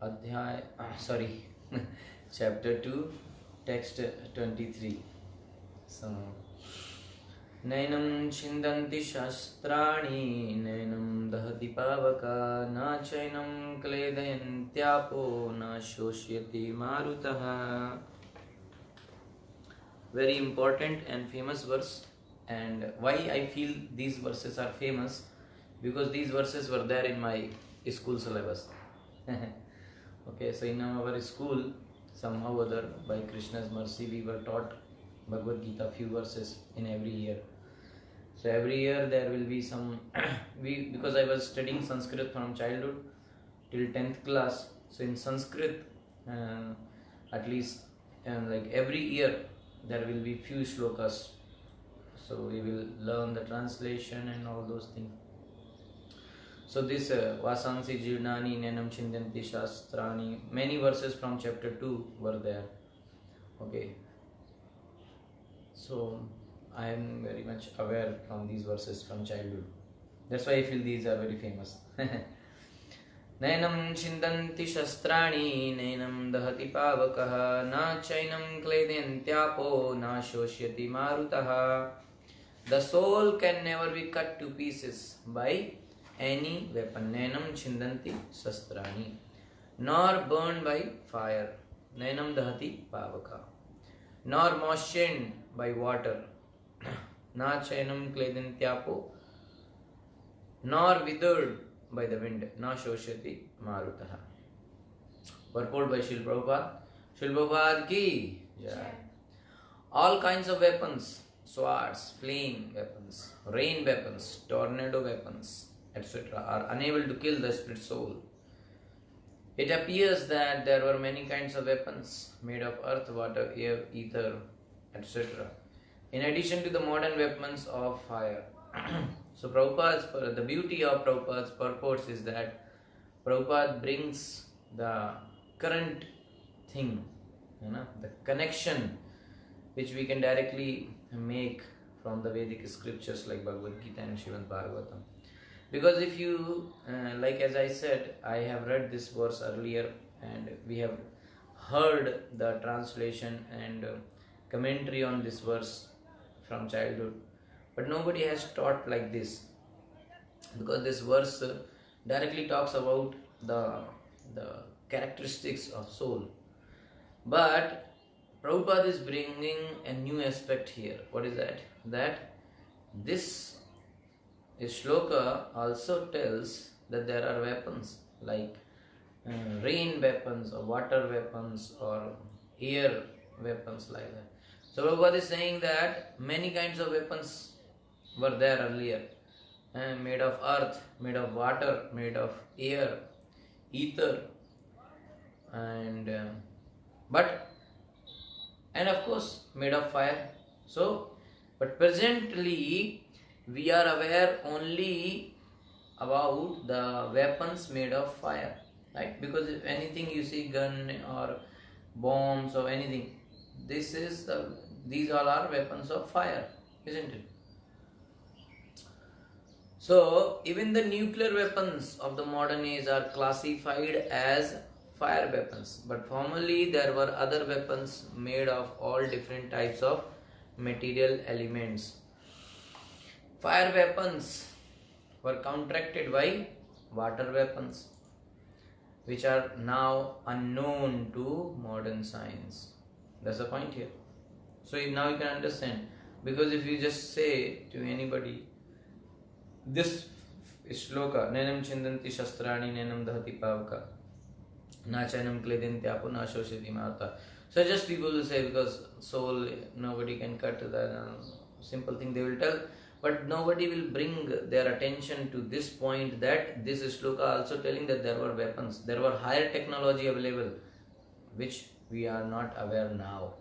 Adhyay, chapter 2, text 23. So, Nainam chindanti shastrani, nainam dahati pavaka, na chainam kledayantyapo, na shoshyati marutaha. Very important and famous verse. And why I feel these verses are famous? Because these verses were there in my school syllabus. Okay, so in our school, somehow or other, by Krishna's mercy, we were taught Bhagavad Gita few verses in every year. So every year there will be some, because I was studying Sanskrit from childhood till 10th class. So in Sanskrit, at least like every year there will be few shlokas. So we will learn the translation and all those things. So this Vasansi Jirnani Nenam Chindanti Shastrani, many verses from chapter 2 were there. Okay. So I am very much aware from these verses from childhood. That's why I feel these are very famous. Nenam Chindanti Shastrani, Nenam Dahati Pavakaha, Na Chainam Kledentyapo, Na Shoshyati Marutaha. The soul can never be cut to pieces by any weapon. Nenam chindanti sastrani. Nor burned by fire. Nenam dahati pavaka. Nor moistened by water. Na chainam kledantyapo. Nor withered by the wind. Na shoshyati marutaha. Purport by Srila Prabhupada. Srila Prabhupada ki jai. All kinds of weapons, swords, flame weapons, rain weapons, tornado weapons, etc., are unable to kill the spirit soul. It appears that there were many kinds of weapons made of earth, water, air, ether, etc., in addition to the modern weapons of fire. So the beauty of Prabhupada's purports is that Prabhupada brings the current thing, the connection which we can directly make from the Vedic scriptures like Bhagavad Gita and Srimad Bhagavatam. Because if you, like as I said, I have read this verse earlier and we have heard the translation and commentary on this verse from childhood, but nobody has taught like this, because this verse directly talks about the characteristics of soul. But Prabhupada is bringing a new aspect here. What is that? That this shloka also tells that there are weapons like rain weapons or water weapons or air weapons like that. So Prabhupada is saying that many kinds of weapons were there earlier, made of earth, made of water, made of air, ether, and of course made of fire. So, but presently we are aware only about the weapons made of fire, right? Because if anything you see, gun or bombs or anything, these all are weapons of fire, isn't it? So even the nuclear weapons of the modern age are classified as fire weapons, but formerly there were other weapons made of all different types of material elements. Fire weapons were counteracted by water weapons, which are now unknown to modern science. That's the point here. So now you can understand, because if you just say to anybody, this shloka, Nenam chindanti shastrani, Nenam dahati pavaka, Na chainam kledentyapo, na shoshati marta. So just people will say, because soul nobody can cut, the simple thing they will tell, but nobody will bring their attention to this point, that this shloka also telling that there were weapons, there were higher technology available, which we are not aware now.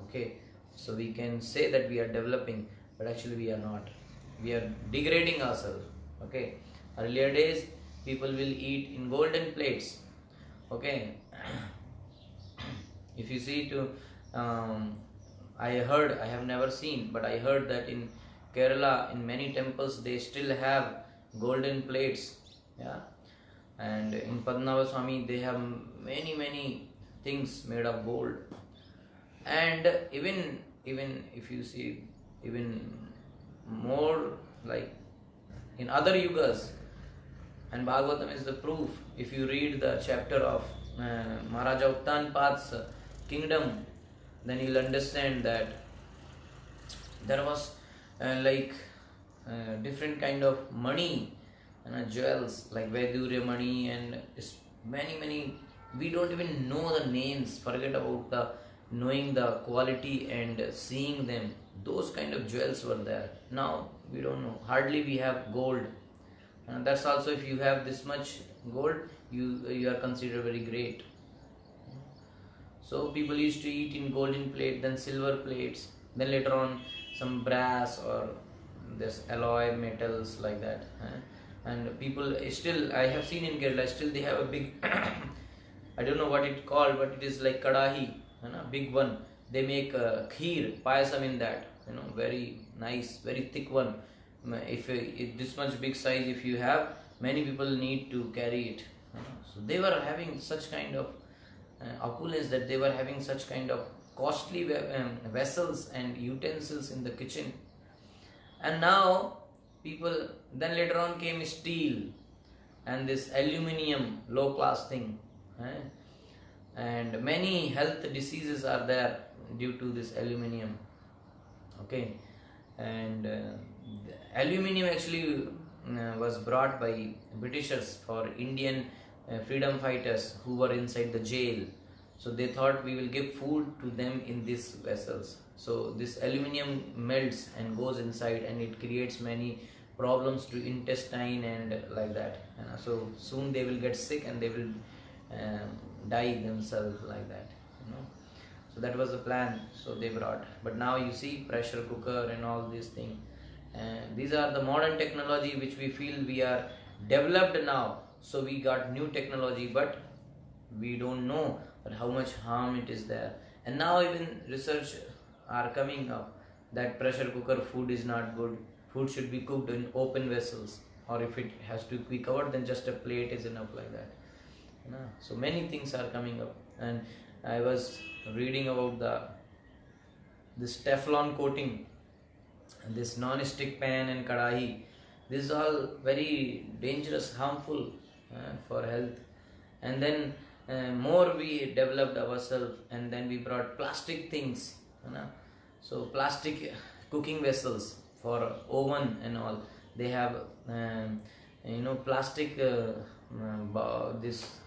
Okay, so we can say that we are developing, but actually we are not. We are degrading ourselves. Okay, earlier days people will eat in golden plates. Okay, if you see I have never seen, but I heard that in Kerala, in many temples, they still have golden plates. Yeah, And in Padmanabha Swami they have many things made of gold. And even if you see, even more, like in other yugas, and Bhagavatam is the proof. If you read the chapter of Maharaja Uttanpad's kingdom, then you'll understand that there was different kind of money and jewels like Vaidurya money, and many. We don't even know the names. Forget about the knowing the quality and seeing them. Those kind of jewels were there. Now we don't know. Hardly we have gold. And that's also, if you have this much gold, you are considered very great. So people used to eat in golden plate, then silver plates, then later on some brass or this alloy metals like that. And people still, I have seen in Kerala, still they have a big I don't know what it called, but it is like kadahi, big one. They make kheer, payasam in that, very nice, very thick one. If this much big size, if you have, many people need to carry it. So they were having such kind of opulence, that they were having such kind of costly vessels and utensils in the kitchen. And now people, then later on came steel and this aluminium, low class thing. And many health diseases are there due to this aluminium. Okay. And aluminium actually was brought by Britishers for Indian freedom fighters who were inside the jail. So they thought we will give food to them in these vessels. So this aluminium melts and goes inside, and it creates many problems to intestine and like that. So soon they will get sick and they will die themselves like that. So that was the plan. So they brought. But now you see pressure cooker and all these things. These are the modern technology which we feel we are developed now. So we got new technology, but we don't know that how much harm it is there. And now even research are coming up that pressure cooker food is not good. Food should be cooked in open vessels, or if it has to be covered, then just a plate is enough like that. So many things are coming up. And I was reading about this Teflon coating, and this non-stick pan and kadahi. This is all very dangerous, harmful for health. And then more we developed ourselves, and then we brought plastic things. So plastic cooking vessels for oven and all. They have plastic this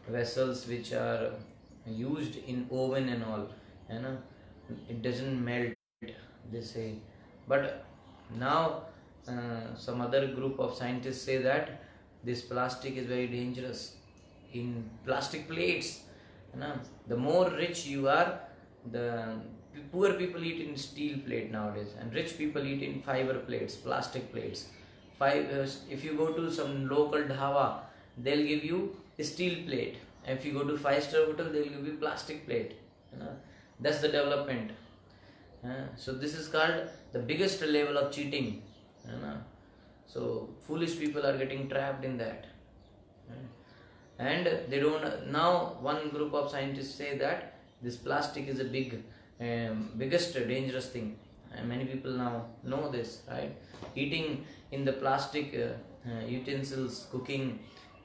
vessels which are used in oven and all. It doesn't melt, they say. But now some other group of scientists say that this plastic is very dangerous. In plastic plates, the more rich you are, the poor people eat in steel plate nowadays, and rich people eat in fiber plates, plastic plates. If you go to some local dhaba, they'll give you a steel plate. If you go to 5-star hotel, they'll give you plastic plate. That's the development. So this is called the biggest level of cheating. So foolish people are getting trapped in that. And they don't. Now one group of scientists say that this plastic is a biggest dangerous thing. And many people now know this, right? Eating in the plastic utensils, cooking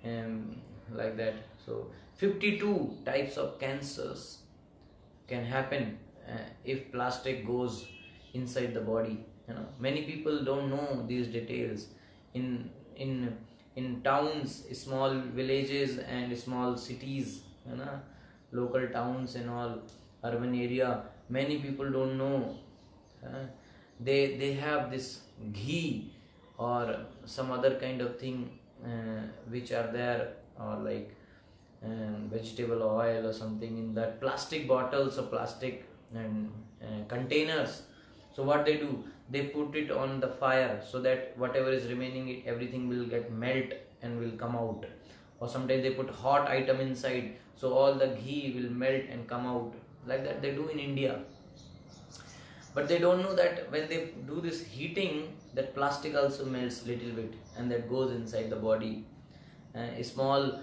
like that. So 52 types of cancers can happen if plastic goes inside the body. Many people don't know these details. In towns, small villages and small cities, local towns and all, urban area, many people don't know. They have this ghee or some other kind of thing which are there, or like vegetable oil or something in that plastic bottles or plastic and containers. So what they do, they put it on the fire so that whatever is remaining, everything will get melt and will come out. Or sometimes they put hot item inside, so all the ghee will melt and come out. Like that they do in India. But they don't know that when they do this heating, that plastic also melts little bit and that goes inside the body. Small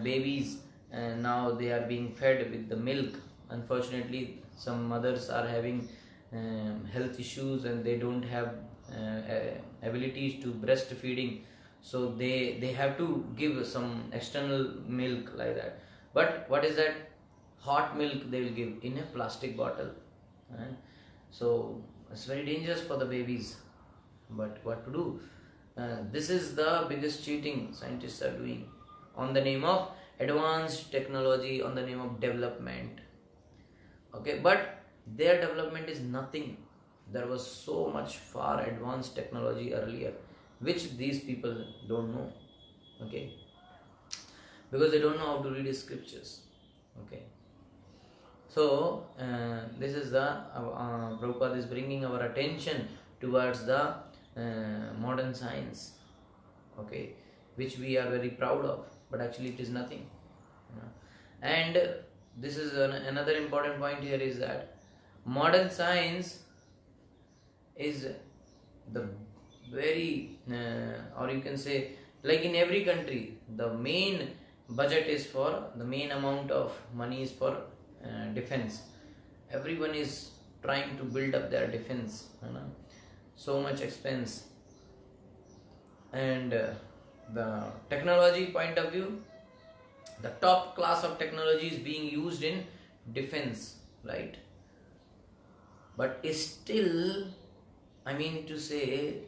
babies, now they are being fed with the milk. Unfortunately, some mothers are having health issues and they don't have abilities to breastfeeding, so they have to give some external milk like that. But what is that? Hot milk they will give in a plastic bottle. So it's very dangerous for the babies. But what to do? This is the biggest cheating scientists are doing on the name of advanced technology, on the name of development. Okay, but their development is nothing. There was so much far advanced technology earlier, which these people don't know. Okay, because they don't know how to read scriptures. Okay, so this is the Prabhupada is bringing our attention towards the modern science. Okay, which we are very proud of, but actually it is nothing. And this is another important point here is that modern science is the very or you can say, like in every country, the main budget is for, the main amount of money is for defense. Everyone is trying to build up their defense, so much expense. And the technology point of view, the top class of technology is being used in defense, right? But still, I mean to say,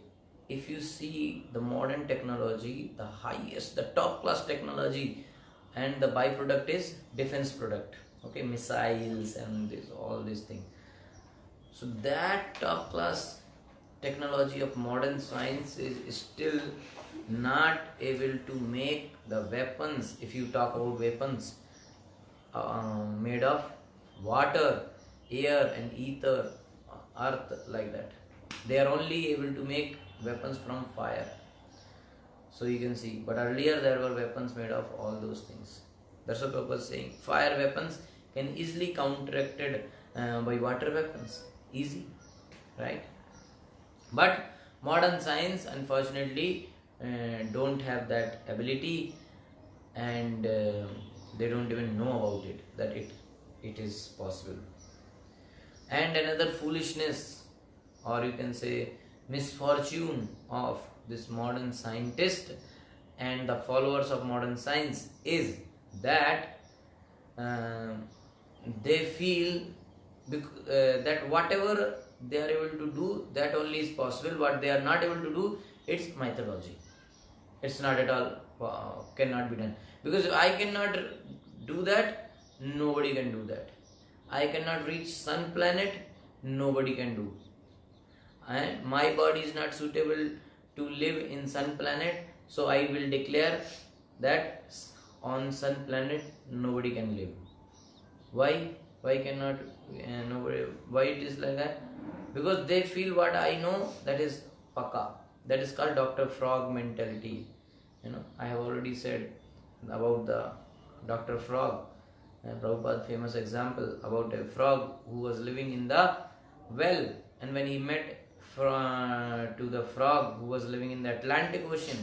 if you see the modern technology, the highest, the top class technology, and the byproduct is defense product. Okay, missiles and this, all these things. So that top class technology of modern science is still not able to make the weapons. If you talk about weapons made of water, air and ether, earth, like that, they are only able to make weapons from fire. So you can see, but earlier there were weapons made of all those things. That's what Prabhupada is saying. Fire weapons can easily counteracted by water weapons, easy, right? But modern science, unfortunately, don't have that ability, and they don't even know about it, that it is possible. And another foolishness, or you can say misfortune of this modern scientist and the followers of modern science is that they feel that whatever they are able to do, that only is possible. What they are not able to do, it's mythology. It's not at all, cannot be done. Because if I cannot do that, nobody can do that. I cannot reach sun planet, nobody can do. And my body is not suitable to live in sun planet, so I will declare that on sun planet nobody can live. Why? Why cannot nobody? Why it is like that? Because they feel what I know, that is paka. That is called Dr. Frog mentality. I have already said about the Dr. Frog, Prabhupada famous example about a frog who was living in the well, and when he met to the frog who was living in the Atlantic Ocean,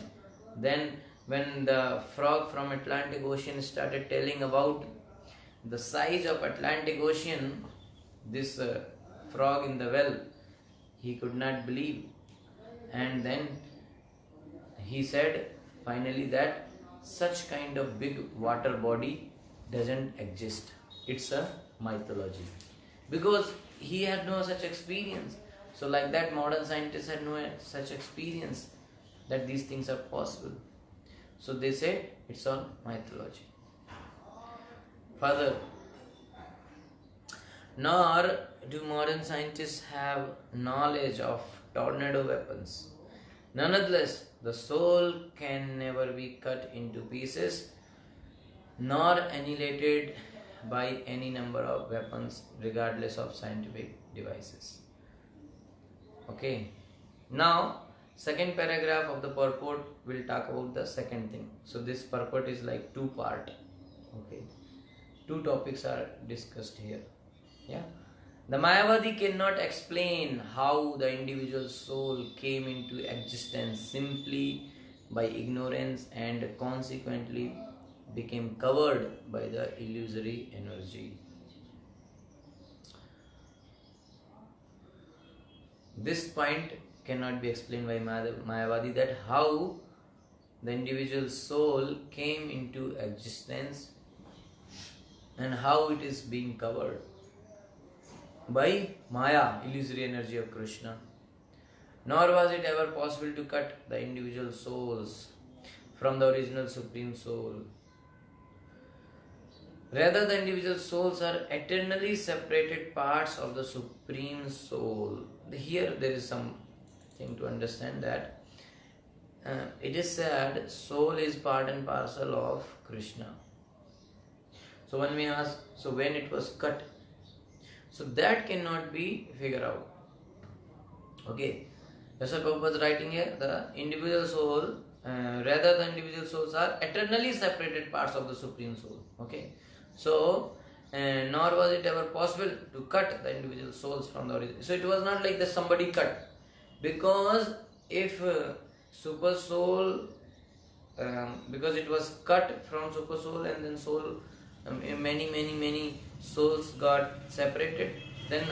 then when the frog from Atlantic Ocean started telling about the size of Atlantic Ocean, this frog in the well, he could not believe, and then he said finally that such kind of big water body doesn't exist. It's a mythology, because he had no such experience. So like that, modern scientists had no such experience that these things are possible. So they say it's all mythology. Further, nor do modern scientists have knowledge of tornado weapons. Nonetheless, the soul can never be cut into pieces nor annihilated by any number of weapons, regardless of scientific devices. Okay. Now, second paragraph of the purport will talk about the second thing. So this purport is like two part. Okay. Two topics are discussed here. Yeah. The Mayavadi cannot explain how the individual soul came into existence simply by ignorance and consequently became covered by the illusory energy. This point cannot be explained by Mayavadi, that how the individual soul came into existence and how it is being covered by Maya, illusory energy of Krishna. Nor was it ever possible to cut the individual souls from the original Supreme Soul. Rather, the individual souls are eternally separated parts of the Supreme Soul. Here there is something to understand, that it is said soul is part and parcel of Krishna. So when we ask, so when it was cut, so that cannot be figured out. Okay, that's what Prabhupada is writing here. The individual soul, rather the individual souls are eternally separated parts of the Supreme Soul. Okay, so nor was it ever possible to cut the individual souls from the origin. So it was not like that somebody cut, because if Super Soul, because it was cut from Super Soul and then soul, many souls got separated, then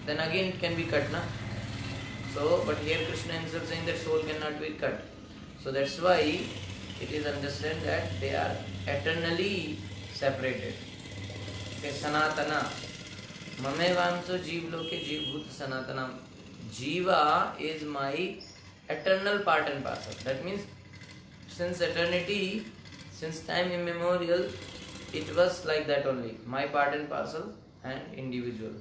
again it can be cut, na? So, but here Krishna himself saying that soul cannot be cut. So that's why it is understood that they are eternally separated. Okay, Sanatana. Mame vamso jeev loke jeev bhut sanatana. Jiva is my eternal part and parcel. That means since eternity, since time immemorial, it was like that only. My part and parcel and individual.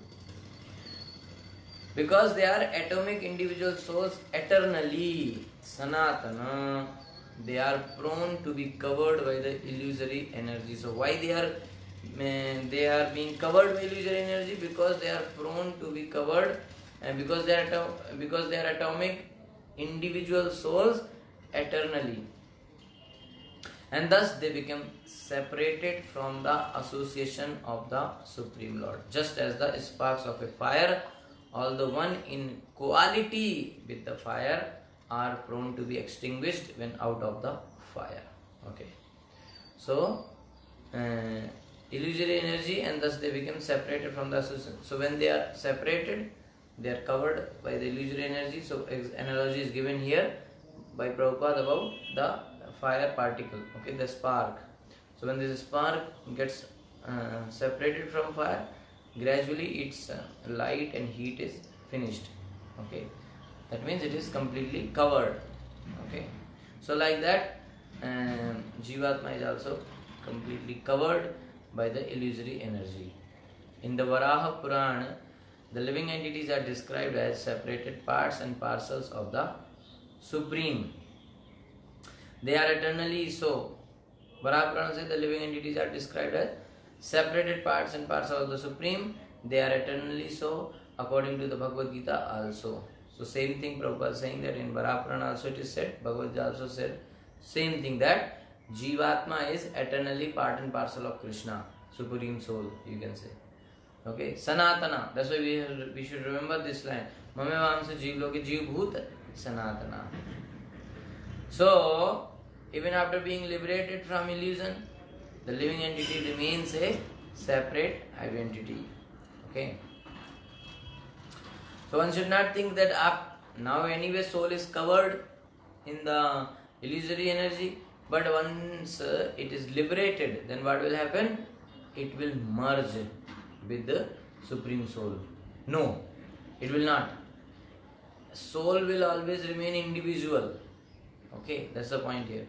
Because they are atomic individual souls eternally, Sanatana, they are prone to be covered by the illusory energy. So why they are being covered by illusory energy? Because they are prone to be covered, and because they are atomic individual souls eternally, and thus they become separated from the association of the Supreme Lord. Just as the sparks of a fire, although one in quality with the fire, are prone to be extinguished when out of the fire. Okay, so illusory energy, and thus they become separated from the association. So when they are separated, they are covered by the illusory energy. So analogy is given here by Prabhupada about the fire particle, okay, the spark. So when this spark gets separated from fire, gradually its light and heat is finished. Okay, that means it is completely covered. Okay, so like that, Jivatma is also completely covered by the illusory energy. In the Varaha Purana, the living entities are described as separated parts and parcels of the Supreme. They are eternally so. Varaha Purana says the living entities are described as separated parts and parcels of the Supreme. They are eternally so, according to the Bhagavad Gita also. So same thing Prabhupada is saying, that in Varaha Purana also it is said, Bhagavad Gita also said same thing, that Jivatma is eternally part and parcel of Krishna, Supreme Soul, you can say. Okay, Sanatana, that's why we should remember this line. Mame vamsa jeev loke jeev bhut Sanatana. So, even after being liberated from illusion, the living entity remains a separate identity. Okay. So one should not think that now anyway soul is covered in the illusory energy, but once it is liberated, then what will happen? It will merge with the Supreme Soul. No, it will not. Soul will always remain individual. Okay, that's the point here.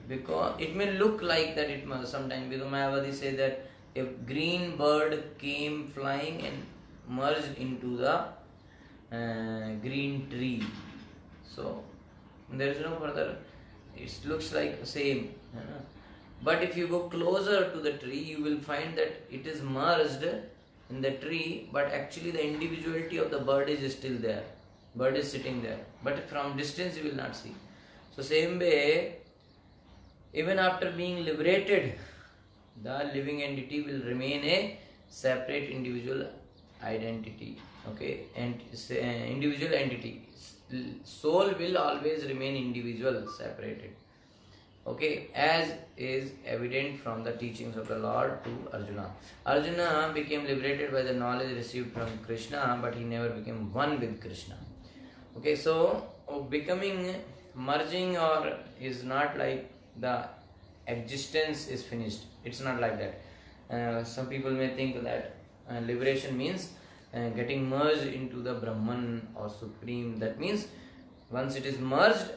Because it may look like that it must sometimes, because Mayavadi says that a green bird came flying and merged into the green tree. So there is no further, it looks like same. But if you go closer to the tree, you will find that it is merged in the tree, but actually the individuality of the bird is still there. Bird is sitting there, but from distance you will not see. So same way, even after being liberated, the living entity will remain a separate individual identity. Okay, and individual entity. soul will always remain individual, separated. Okay, as is evident from the teachings of the Lord to Arjuna. Arjuna became liberated by the knowledge received from Krishna, but he never became one with Krishna. Okay, so becoming, merging, or is not like the existence is finished. It's not like that. Some people may think that liberation means getting merged into the Brahman or Supreme. That means once it is merged,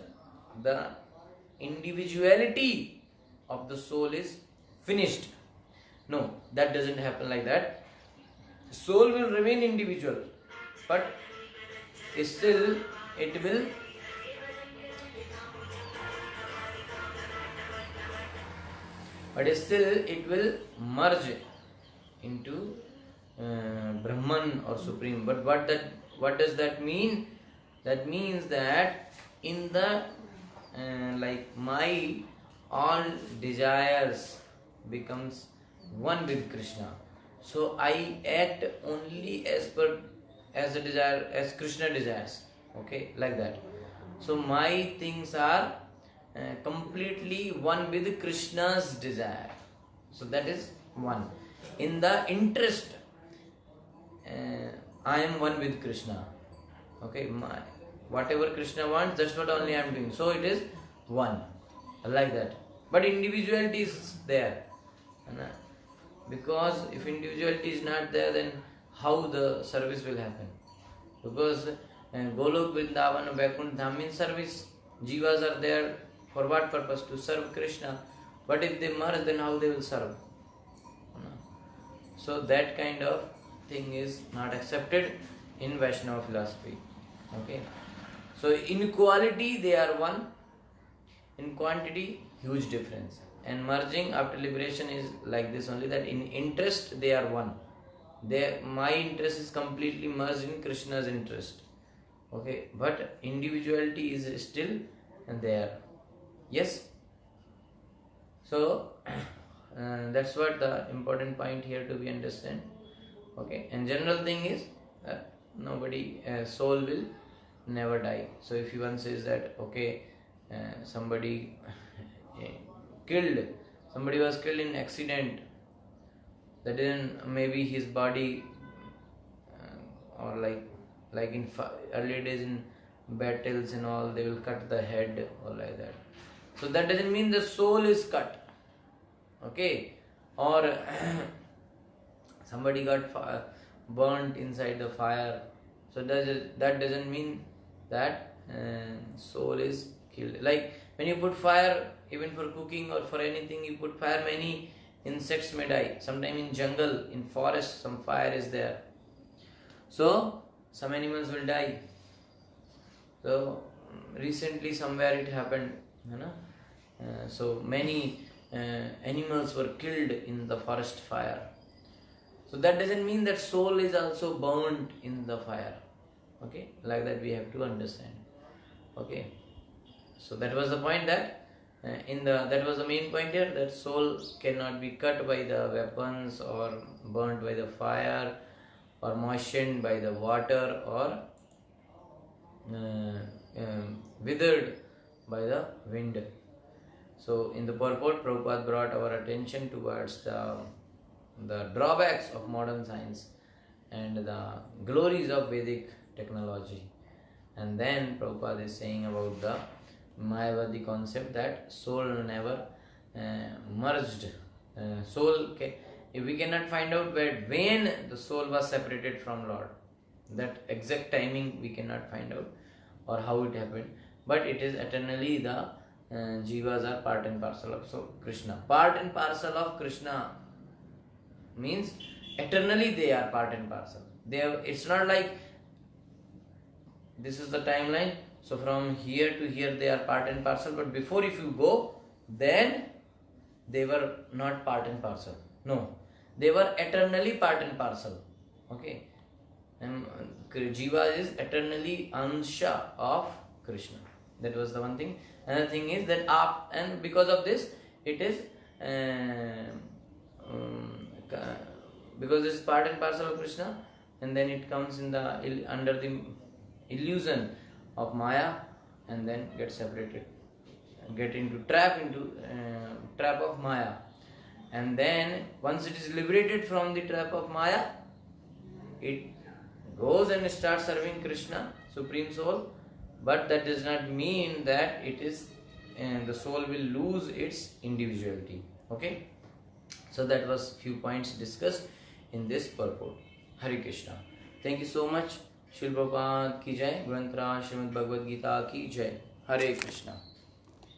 the individuality of the soul is finished. No, that doesn't happen like that. Soul will remain individual, but still it will merge into Brahman or Supreme. But what does that mean? That means that in the like my all desires becomes one with Krishna. So I act only as the desire, as Krishna desires. Okay, like that. So my things are completely one with Krishna's desire. So that is one. In the interest, I am one with Krishna. Okay, whatever Krishna wants, that's what only I am doing. So it is one, like that. But individuality is there. Because if individuality is not there, then how the service will happen? Because Golok, Vrindavan, Vaikuntha Dham means service. Jivas are there for what purpose? To serve Krishna. But if they merge, then how they will serve? So that kind of thing is not accepted in Vaishnava philosophy. Okay. So in quality they are one, in quantity huge difference. And merging after liberation is like this only, that in interest they are one. My interest is completely merged in Krishna's interest. Okay, but individuality is still there. Yes. So that's what the important point here to be understand. Okay, and general thing is nobody, soul will never die. So if one says that okay, somebody was killed in accident, that is maybe his body or like in earlier days in battles and all, they will cut the head or like that. So that doesn't mean the soul is cut. Okay, or somebody got burnt inside the fire. So that doesn't mean that soul is killed. Like when you put fire, even for cooking or for anything, you put fire, many insects may die. Sometime in jungle, in forest, some fire is there. So some animals will die. So recently somewhere it happened. So many animals were killed in the forest fire. So that doesn't mean that soul is also burned in the fire. Okay, like that we have to understand. Okay, so that was the point, that that was the main point here, that soul cannot be cut by the weapons or burnt by the fire or moistened by the water or withered by the wind. So in the purport, Prabhupada brought our attention towards the drawbacks of modern science and the glories of Vedic technology. And then Prabhupada is saying about the Mayavadi concept that soul never merged. If we cannot find out when the soul was separated from Lord, that exact timing we cannot find out, or how it happened. But it is eternally the jivas are part and parcel of Krishna. Part and parcel of Krishna means eternally they are part and parcel. It's not like this is the timeline, so from here to here they are part and parcel, but before if you go, then they were not part and parcel. No, they were eternally part and parcel. Okay, and Jiva is eternally Ansha of Krishna. That was the one thing. Another thing is that and because of this, it is because this is part and parcel of Krishna, and then it comes in the under the illusion of Maya and then get separated, get into trap of Maya. And then once it is liberated from the trap of Maya, it goes and starts serving Krishna, Supreme Soul. But that does not mean that it is the soul will lose its individuality. Okay, so that was few points discussed in this purport. Hare Krishna. Thank you so much. Srila Prabhupada ki jai. Granth Raj Srimad Bhagavad Gita ki jai. Hare Krishna.